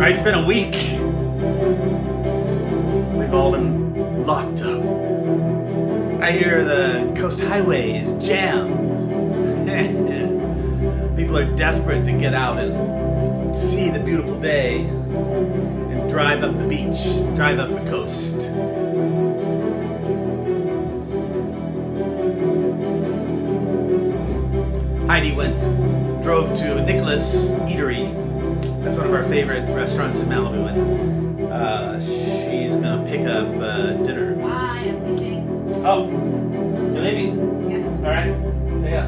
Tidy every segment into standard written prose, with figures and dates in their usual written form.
It's been a week. We've all been locked up. I hear the coast highway is jammed. People are desperate to get out and see the beautiful day and drive up the beach, drive up the coast. Heidi drove to Nicholas Eatery. That's one of our favorite restaurants in Malibu, and she's gonna pick up dinner. Bye, I'm leaving. Oh, you're leaving? Yeah. All right. So yeah.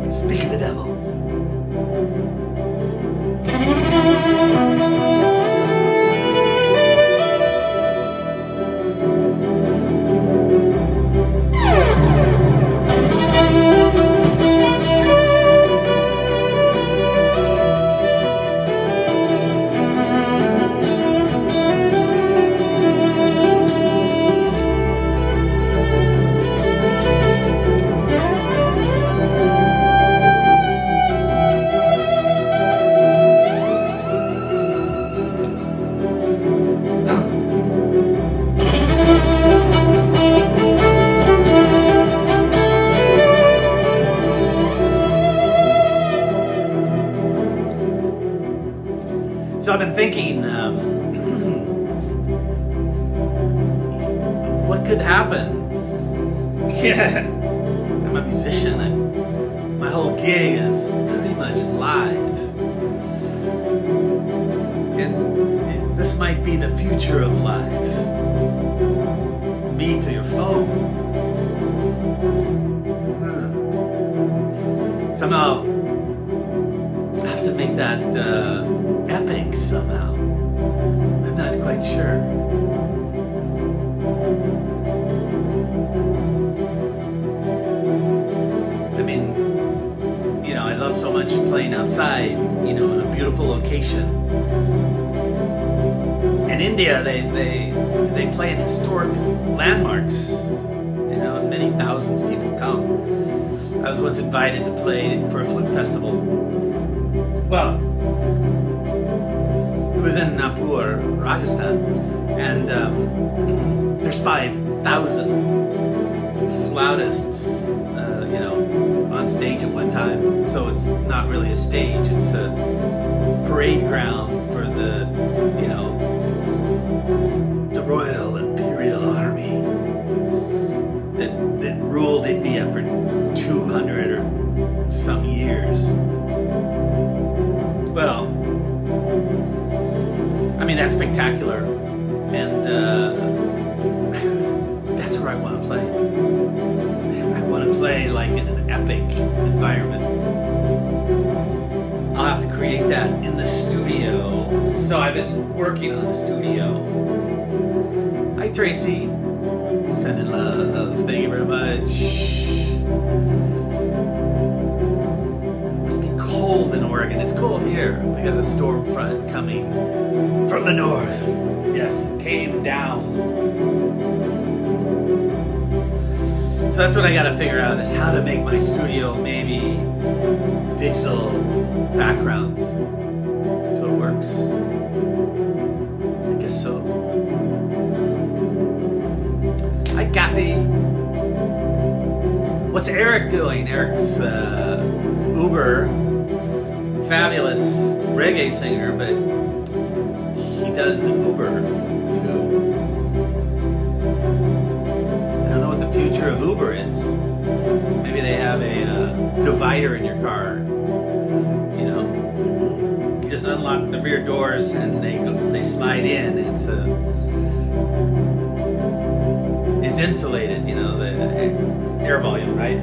Speak of the devil. So I've been thinking, what could happen? Yeah, I'm a musician. My whole gig is pretty much live. And this might be the future of live. Me to your phone. Somehow, I have to make that epic somehow. I'm not quite sure. I mean, you know, I love so much playing outside, you know, in a beautiful location. In India, they play in historic landmarks, you know, and many thousands of people come. I was once invited to play for a flute festival. Well, it was in Nagpur, Rajasthan, and there's 5,000 flautists, you know, on stage at one time. So it's not really a stage; it's a parade ground for the, you know, the Royal Imperial Army that ruled India for 200 or some years. Well, I mean, that's spectacular, and that's where I want to play. I want to play like in an epic environment. I'll have to create that in the studio. So I've been working on the studio. Hi, Tracy. Sending love. Thank you very much. Oregon. It's cold here. We got a storm front coming from the north. Yes, it came down. So that's what I got to figure out, is how to make my studio maybe digital backgrounds so it works. I guess so. Hi, Kathy. What's Eric doing? Eric's Uber, fabulous reggae singer, but he does Uber too. I don't know what the future of Uber is. Maybe they have a divider in your car. You know, you just unlock the rear doors and they slide in. It's insulated. You know, the air volume, right?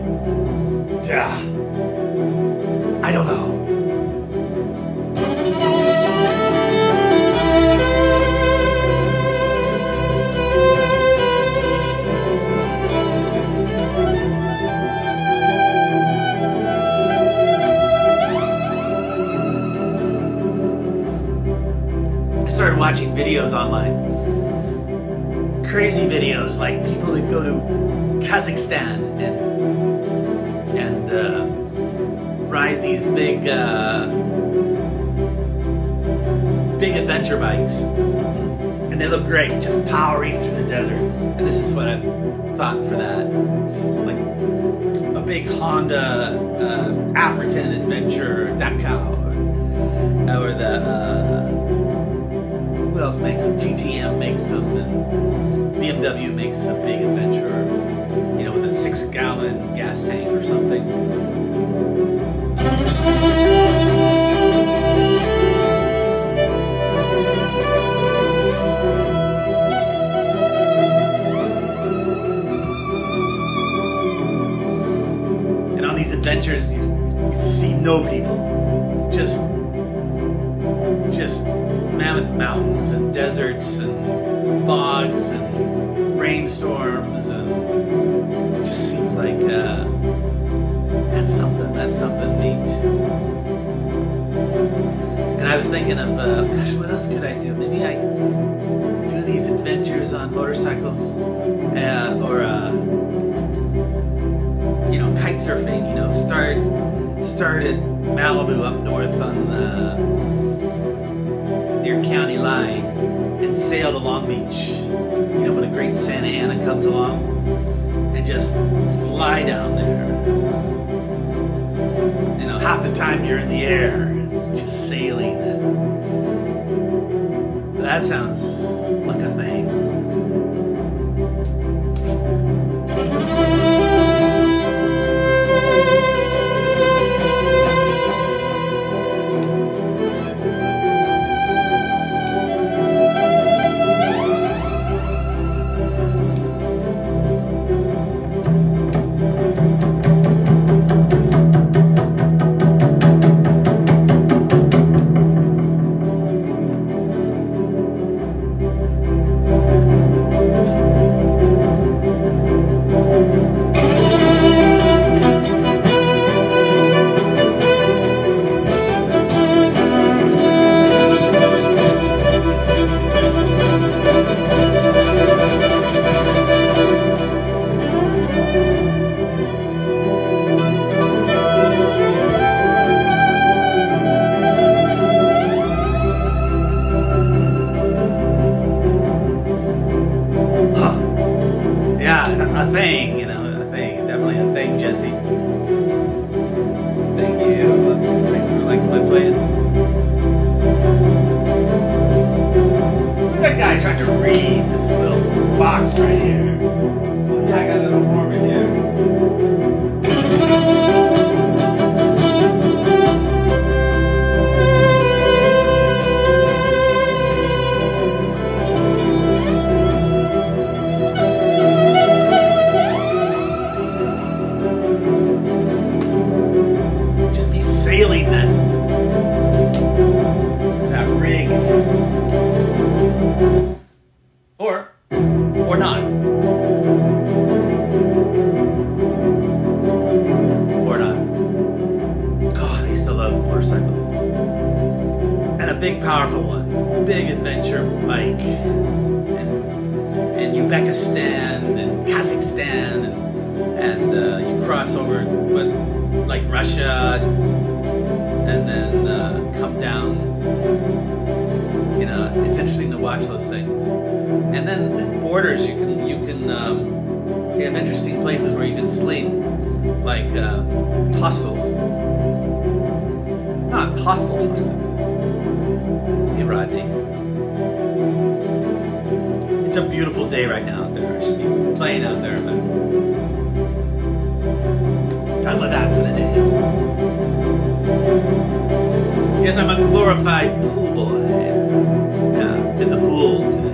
Yeah. I don't know. I started watching videos online. Crazy videos, like people that go to Kazakhstan and ride these big adventure bikes, and they look great, just powering through the desert. And this is what I thought for that. It's like a big Honda African Adventure Dakar, or the who else makes them? KTM makes them, and BMW makes a big adventure, you know, with a 6-gallon gas tank or something. And on these adventures, you see no people, just mammoth mountains and deserts and bogs and rainstorms, and it just seems like that's something neat. And I was thinking of gosh, what else could I do? Maybe I do these adventures on motorcycles, or you know, kite surfing. You know, start at Malibu up north on the near county line and sail to Long Beach, you know, when a great Santa Ana comes along, and just fly down there. You know, half the time you're in the air, just sailing. That sounds like a thing. big, powerful one. Big adventure bike. And Uzbekistan and Kazakhstan and you cross over like Russia and then come down. You know, it's interesting to watch those things. And then borders, you have interesting places where you can sleep, like hostels. Not hostels. Hey, Rodney. It's a beautiful day right now out there. I should be playing out there, but time with that for the day. Yes, I'm a glorified pool boy. Yeah, did the pool today.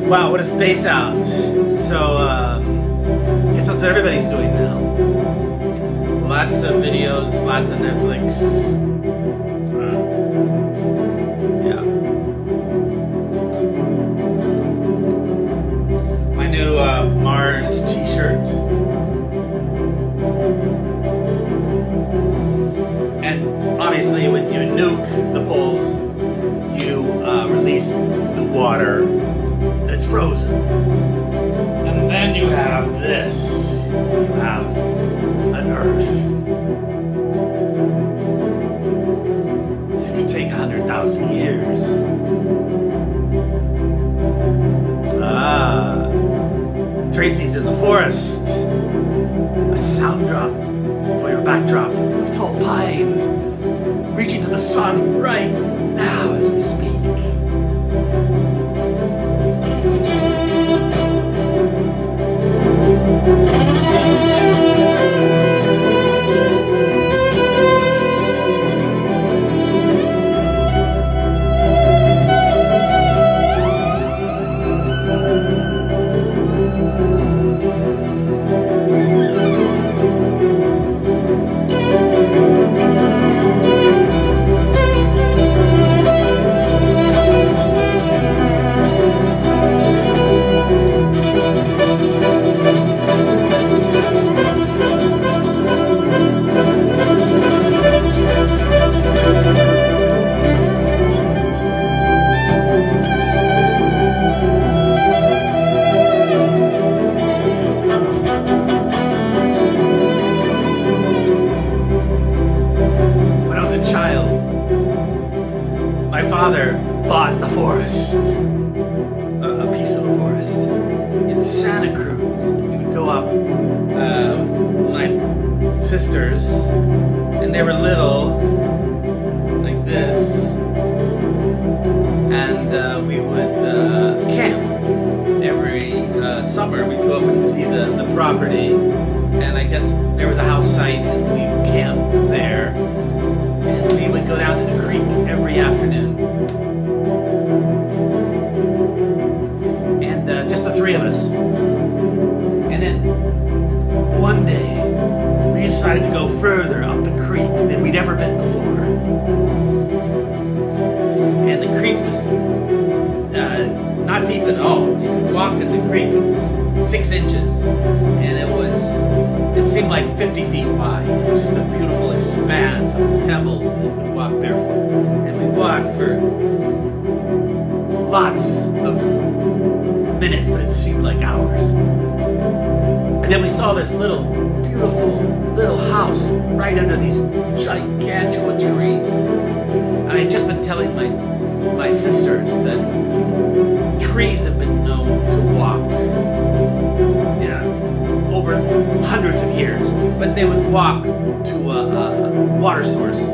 Wow, what a space out. So, guess that's what everybody's doing now. Lots of videos, lots of Netflix. Yeah. My new Mars t-shirt. And obviously when you nuke the poles, you release the water that's frozen. And then you have this. You have an Earth. It could take 100,000 years. Ah. Tracy's in the forest. A sound drop for your backdrop of tall pines, reaching to the sun right now as we speak. Bought a forest, a piece of a forest in Santa Cruz. We would go up with my sisters they were little, like this, and we would camp every summer. We'd go up and see the property, and I guess there was a house site, and we'd camp there, and we would go down to the creek every afternoon, and just the three of us. And then one day we decided to go further up the creek than we'd ever been before, and the creek was not deep at all. You could walk in the creek 6 inches, and it seemed like 50 feet wide. It was just a beautiful expanse of pebbles, and you could walk barefoot. And we walked for lots of minutes, but it seemed like hours. And then we saw this beautiful little house right under these gigantic trees. And I had just been telling my sisters that trees have been known to walk, over hundreds of years, but they would walk to a water source.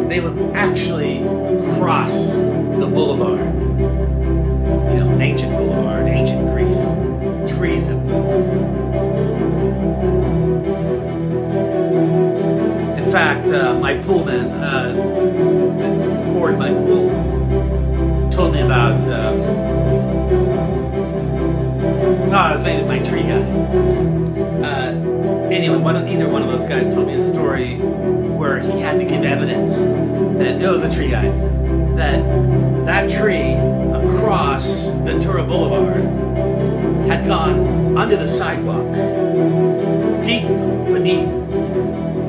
They would actually cross the boulevard. An ancient boulevard, ancient Greece. Trees have moved. In fact, my poolman that poured my pool told me about. It was maybe my tree guy. Anyway, either one of those guys told me a story where he had to give evidence that it was a tree guy, that tree across Ventura Boulevard had gone under the sidewalk, deep beneath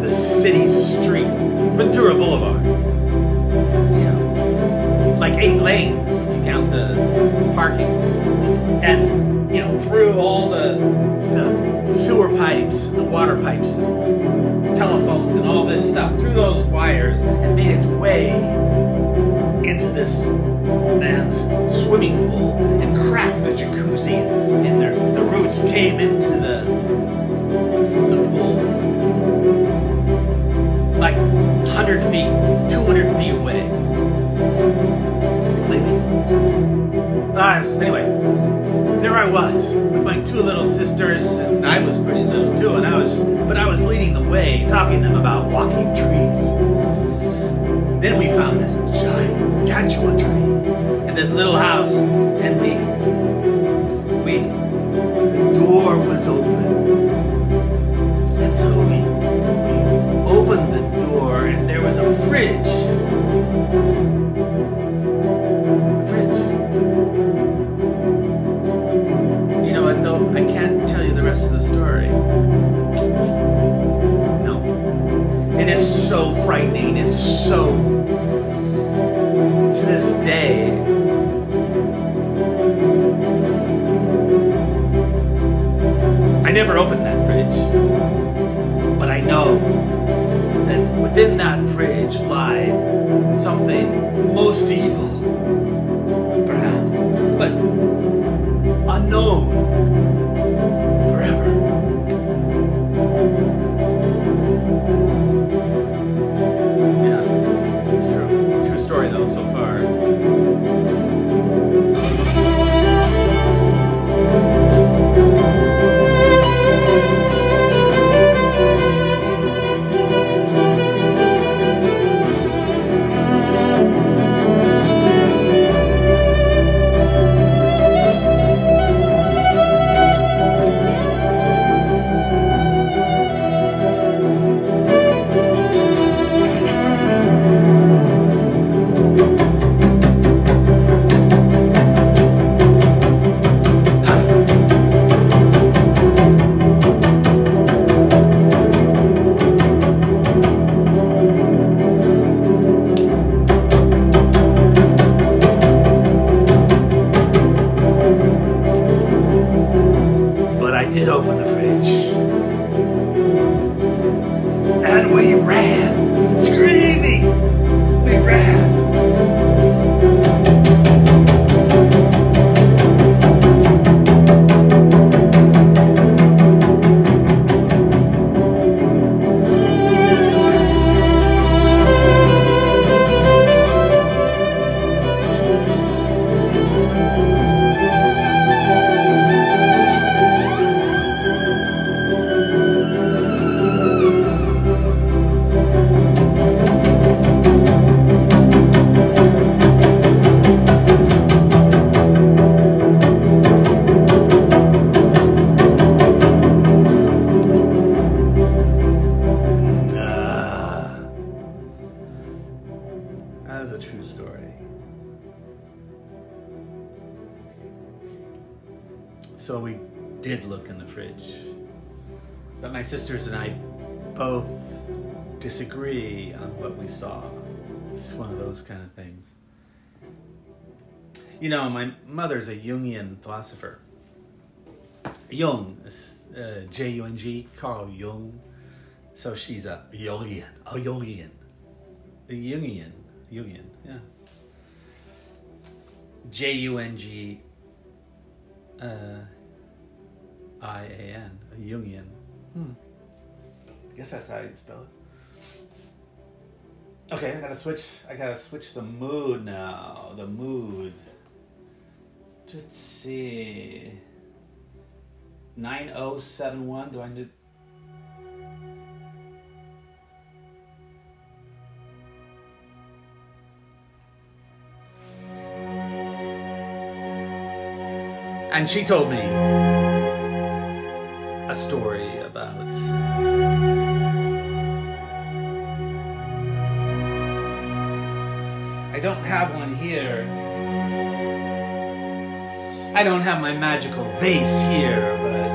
the city's street, Ventura Boulevard. Like 8 lanes if you count the parking, and through all the sewer pipes, the water pipes, and telephones, and all this stuff, through those wires, and made its way into this man's swimming pool and cracked the jacuzzi, and the roots came into the pool like 100 feet, 200 feet away. Completely. Anyway, there I was with my 2 little sisters, and I was pretty little too, but I was leading the way, talking to them about walking trees. Then we found this gigantic tree and this little house, and the door was open, and so we opened the door, and there was a fridge. I can't tell you the rest of the story. No. It is so frightening. It's so, to this day, I never opened that fridge, but I know that within that fridge lied something most evil, perhaps, but unknown. So we did look in the fridge. But my sisters and I both disagree on what we saw. It's one of those kind of things. You know, my mother's a Jungian philosopher. Jung, J-U-N-G, Carl Jung. So she's a Jungian, yeah. J-U-N-G I-A-N, a Jungian. I guess that's how you spell it. Okay, I gotta switch the mood now. The mood. Let's see. 9071, do I need... And she told me a story about I don't have one here. I don't have my magical vase here, but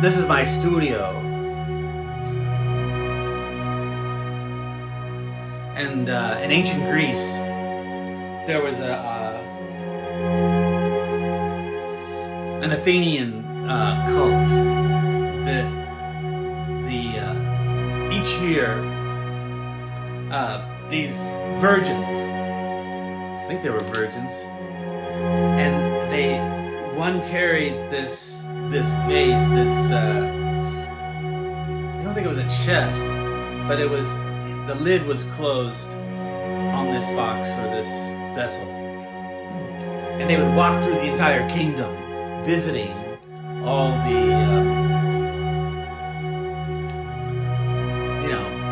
this is my studio. And in ancient Greece, there was an Athenian cult that each year these virgins, I think they were virgins, and one carried this vase, I don't think it was a chest, but the lid was closed on this box or this vessel. And they would walk through the entire kingdom, visiting all the,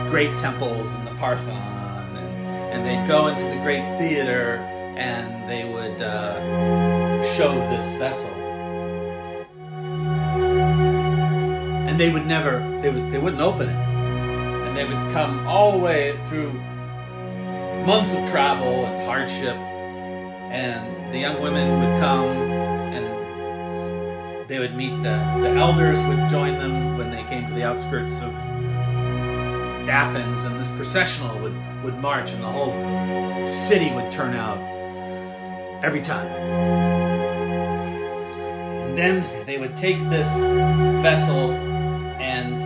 great temples in the Parthenon, and they'd go into the great theater, and they would show this vessel. And they would never, they wouldn't open it. And they would come all the way through months of travel and hardship, and the young women would come, and they would meet the elders would join them when they came to the outskirts of Athens, and this processional would march, and the whole city would turn out every time. And then they would take this vessel, and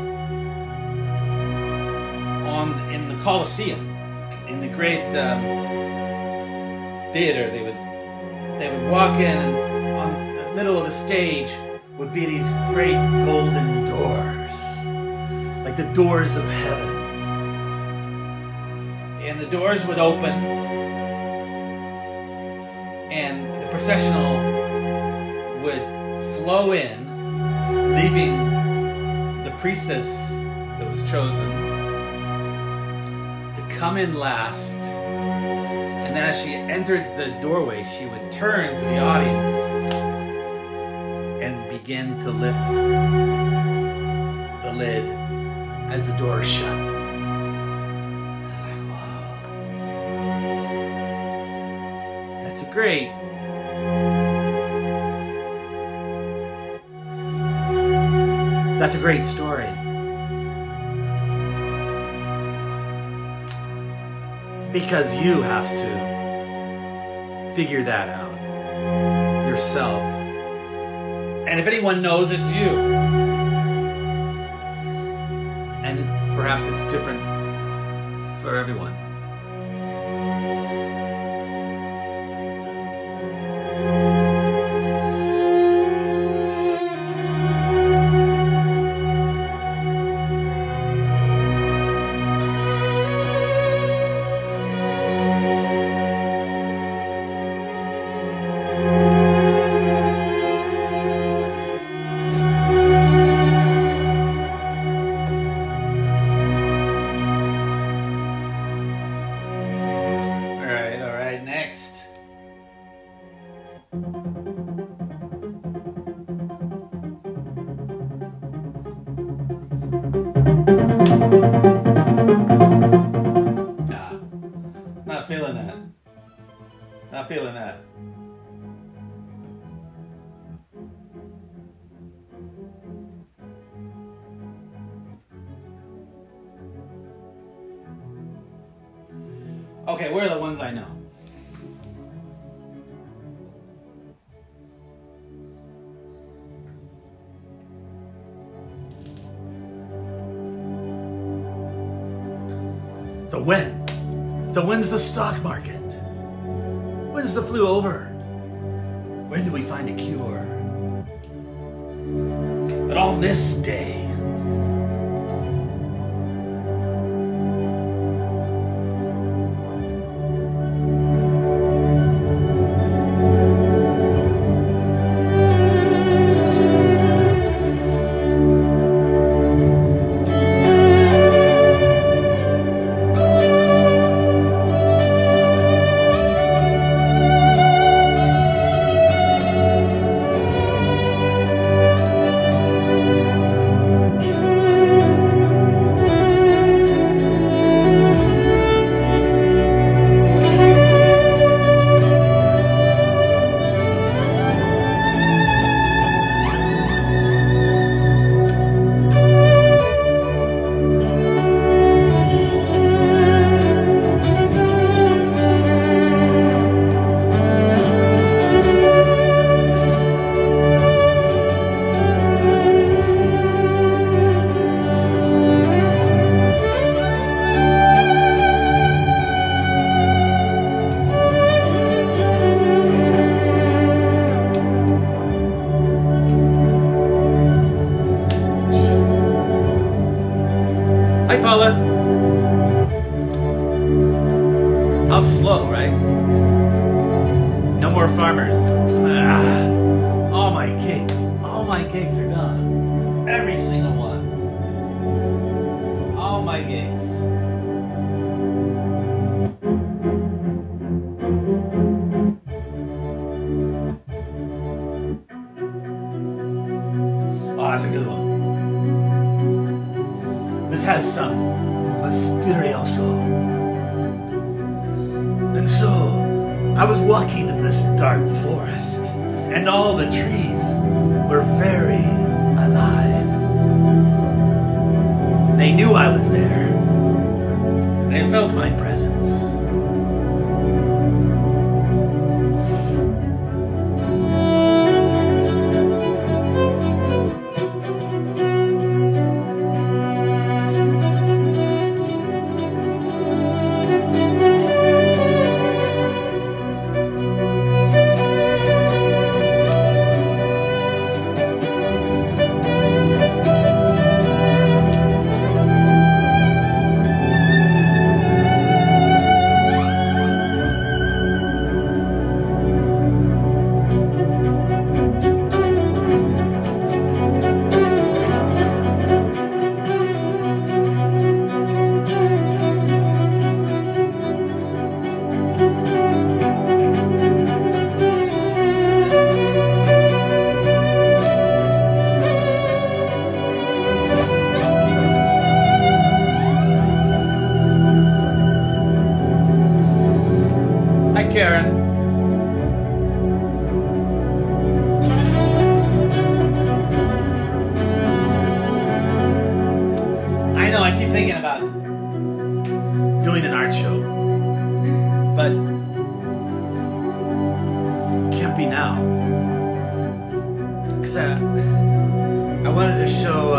in the Colosseum, in the great theater, they would walk in, and on the middle of the stage would be these great golden doors, like the doors of heaven. And the doors would open, and the processional would flow in, leaving the priestess that was chosen to come in last. And then as she entered the doorway, she would turn to the audience and begin to lift the lid as the door shut. Great. That's a great story. Because you have to figure that out yourself. And if anyone knows, it's you. And perhaps it's different for everyone. Okay, where are the ones I know? So when? So when's the stock market? When's the flu over? When do we find a cure? But on this day, how slow, right? No more farmers. All my gigs are gone. Every single one. All my gigs. Oh, that's a good one. This has some mysterioso. And so, I was walking in this dark forest, and all the trees were very alive. They knew I was there. They felt my presence. Karen. I know, I keep thinking about doing an art show, but can't be now. Because I wanted to show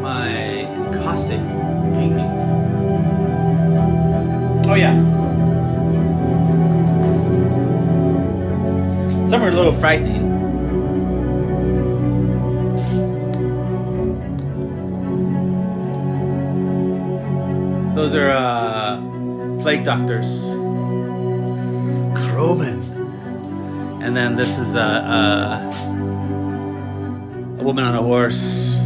my caustic paintings. Oh yeah. Some are a little frightening. Those are plague doctors. Croman. And then this is a woman on a horse.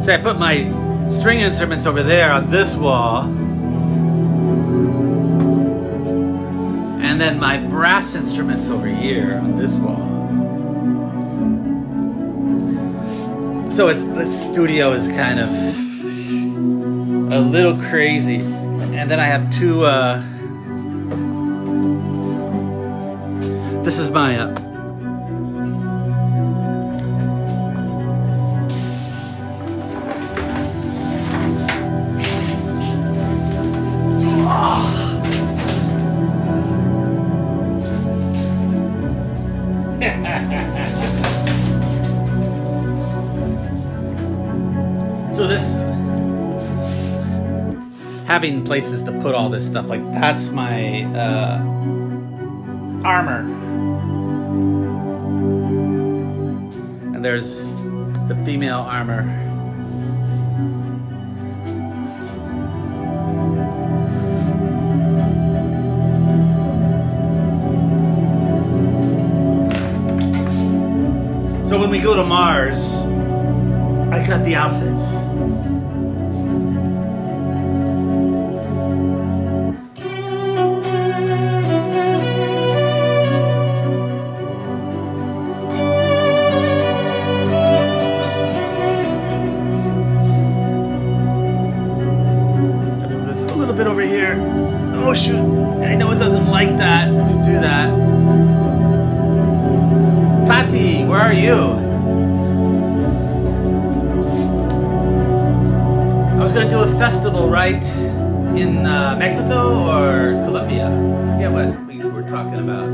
So I put my string instruments over there on this wall. And then my brass instruments over here on this wall. So the studio is kind of a little crazy. And then I have two, this is my, So this, having places to put all this stuff, like that's my armor. And there's the female armor. So when we go to Mars, I got the outfits. There's a little bit over here. Oh shoot, I know it doesn't like that to do that. Tati, where are you? I was gonna do a festival, right, in Mexico or Colombia. I forget what we were talking about.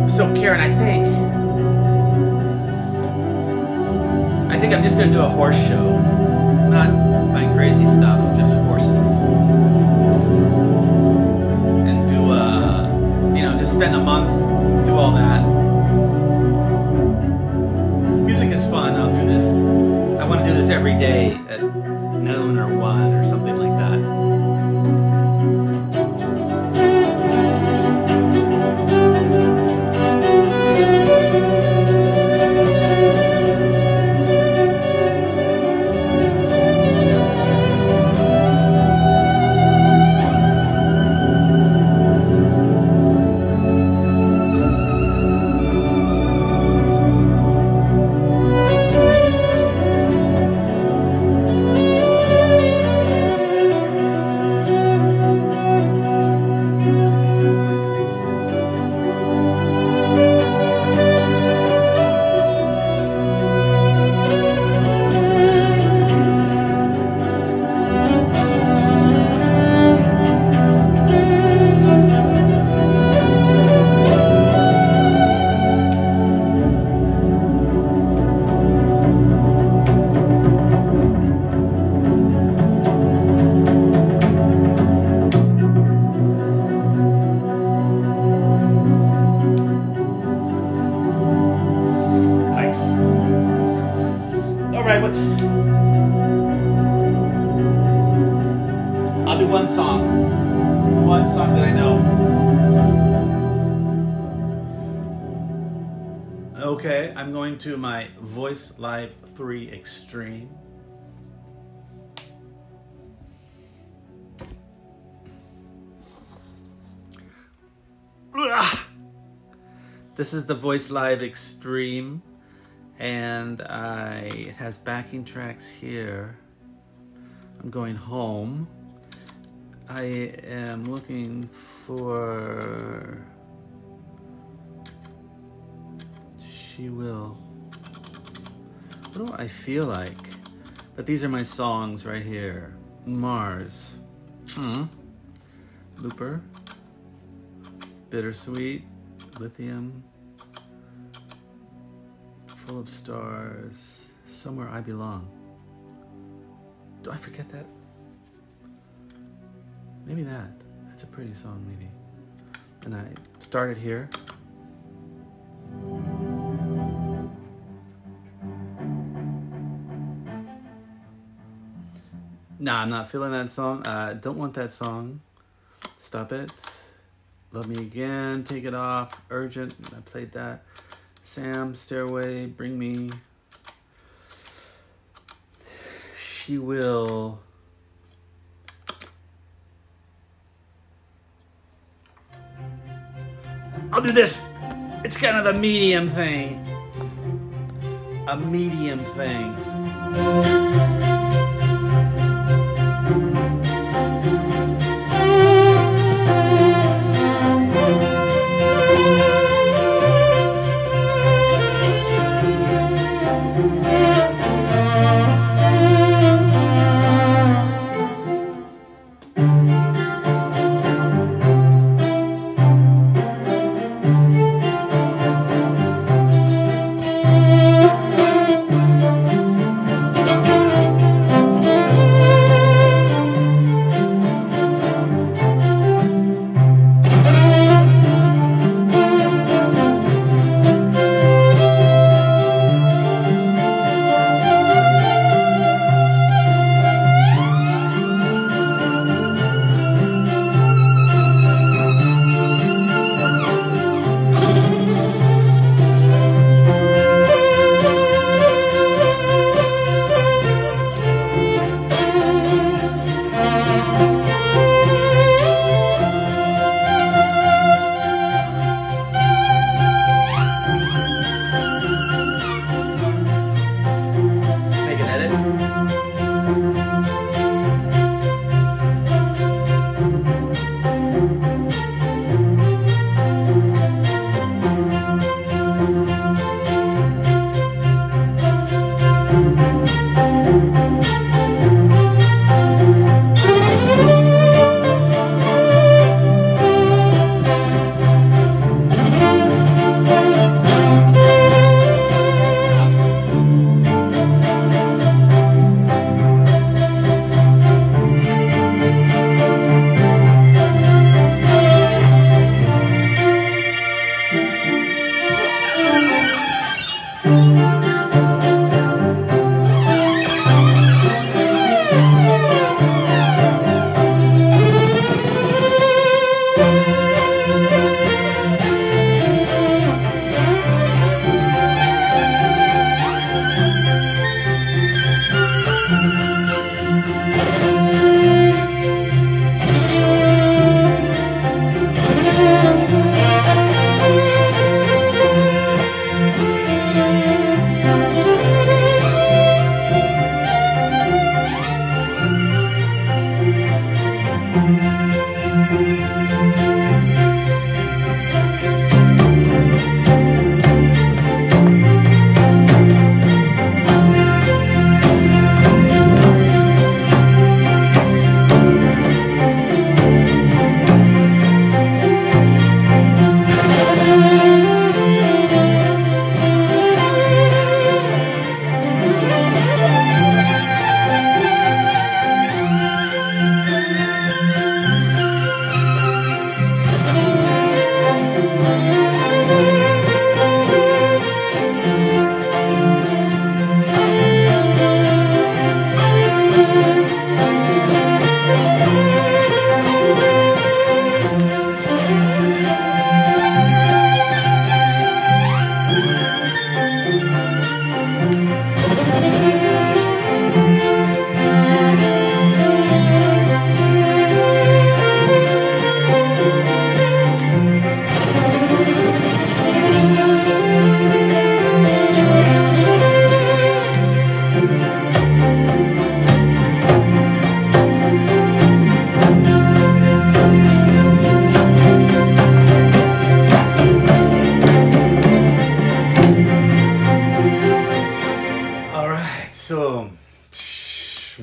So Karen, I think I'm just gonna do a horse show. Not my crazy stuff, just horses. And do just spend a month, do all that. Music is fun, I'll do this. I want to do this every day at noon or 1 or something like that. I'll do one song that I know. Okay, I'm going to my Voice Live 3 Extreme. This is the Voice Live Extreme, and it has backing tracks here. I'm going home. I am looking for She Will. What do I feel like? But these are my songs right here. Mars. Looper. Bittersweet. Lithium. Full of Stars. Somewhere I Belong. Do I forget that? Maybe that. That's a pretty song, maybe. And I started here. Nah, I'm not feeling that song. Don't want that song. Stop It. Love Me Again. Take It Off. Urgent. I played that. Sam, Stairway. Bring Me. She Will. I'll do this. It's kind of a medium thing. A medium thing.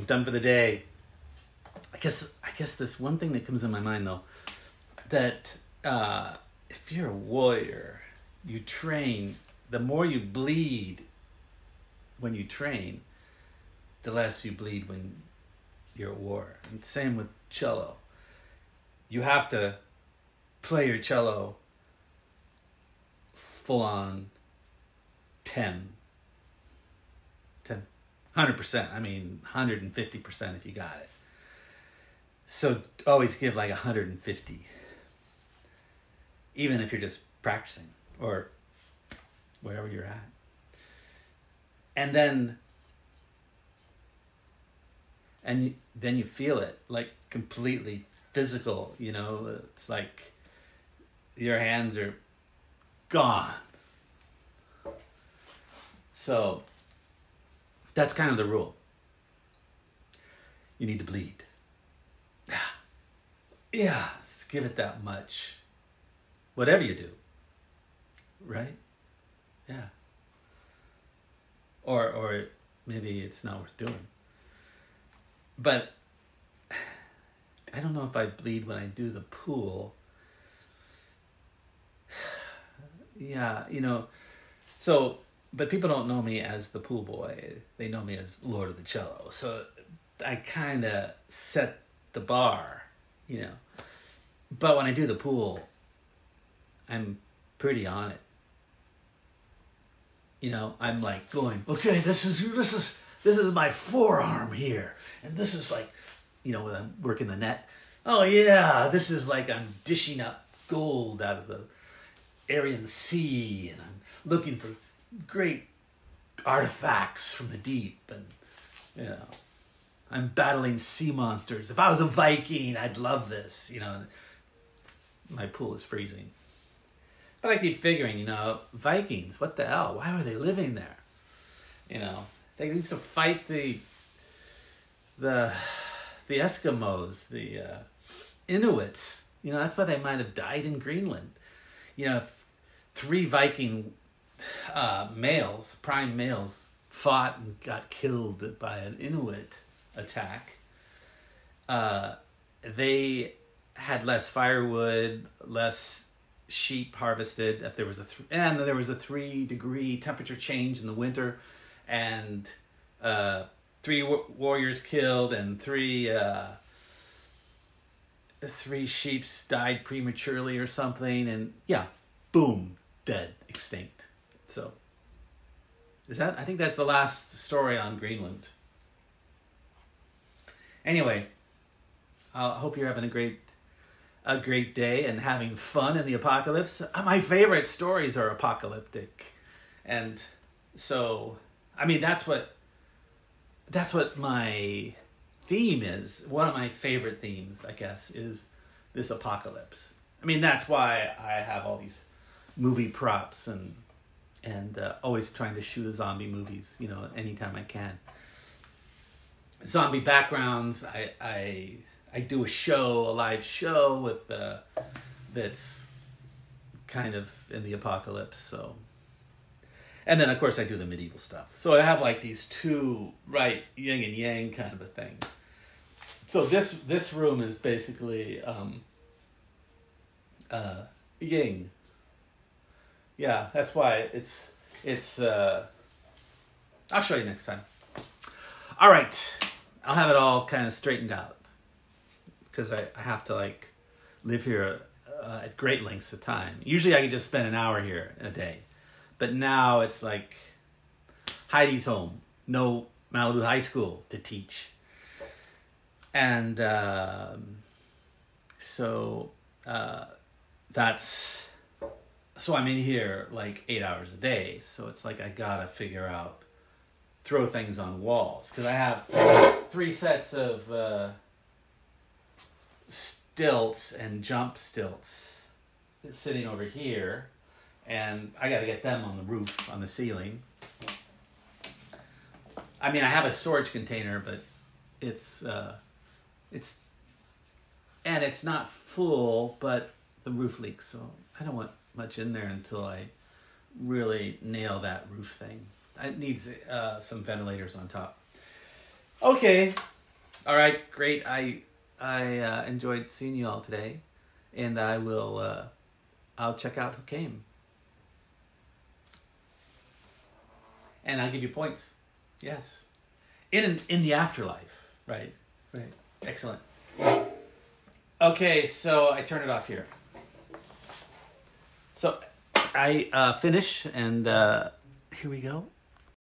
Done for the day. I guess this one thing that comes in my mind though, that if you're a warrior, you train, the more you bleed when you train, the less you bleed when you're at war. And same with cello. You have to play your cello full on 100%. I mean, 150% if you got it. So always give like 150. Even if you're just practicing or wherever you're at. And then you feel it like completely physical, you know, it's like your hands are gone. So that's kind of the rule. You need to bleed. Yeah, let's give it that much. Whatever you do. Right? Yeah. Or maybe it's not worth doing. But I don't know if I bleed when I do the pool. Yeah, you know, so, but people don't know me as the pool boy. They know me as Lord of the Cello. So I kind of set the bar, you know. But when I do the pool, I'm pretty on it. You know, I'm like going, okay, this is my forearm here. And this is like, you know, when I'm working the net. Oh yeah, this is like I'm dishing up gold out of the Aryan Sea, and I'm looking for great artifacts from the deep, and you know, I'm battling sea monsters. If I was a Viking, I'd love this, you know. My pool is freezing. But I keep figuring, you know, Vikings, what the hell? Why were they living there? You know, they used to fight the Eskimos, the Inuits. You know, that's why they might have died in Greenland. You know, if 3 Viking males, prime males, fought and got killed by an Inuit attack, they had less firewood, less sheep harvested. If there was a 3-degree temperature change in the winter, and 3 warriors killed, and 3 sheep died prematurely or something, and yeah, boom, dead, extinct. So I think that's the last story on Greenland. Anyway, I hope you're having a great day and having fun in the apocalypse. My favorite stories are apocalyptic. And so, I mean, that's what my theme is. One of my favorite themes, I guess, is this apocalypse. I mean, that's why I have all these movie props and always trying to shoot zombie movies, you know, anytime I can. Zombie backgrounds. I do a live show with that's kind of in the apocalypse. So, and then of course I do the medieval stuff. So I have like these two, right, yin and yang kind of a thing. So this room is basically yin. Yeah, that's why it's I'll show you next time. All right, I'll have it all kind of straightened out, because I have to like live here at great lengths of time. Usually I can just spend an hour here in a day, but now it's like Heidi's home, no Malibu High School to teach, and so I'm in here like 8 hours a day. So it's like I gotta figure out throw things on walls, because I have 3 sets of stilts and jump stilts sitting over here, and I got to get them on the roof, on the ceiling. I mean, I have a storage container, but it's not full, but the roof leaks, so I don't want much in there until I really nail that roof thing. It needs some ventilators on top. Okay, all right, great. I enjoyed seeing you all today, and I'll check out who came, and I'll give you points. Yes, in the afterlife, right? Excellent. Okay, so I turn it off here. So I finish, and here we go.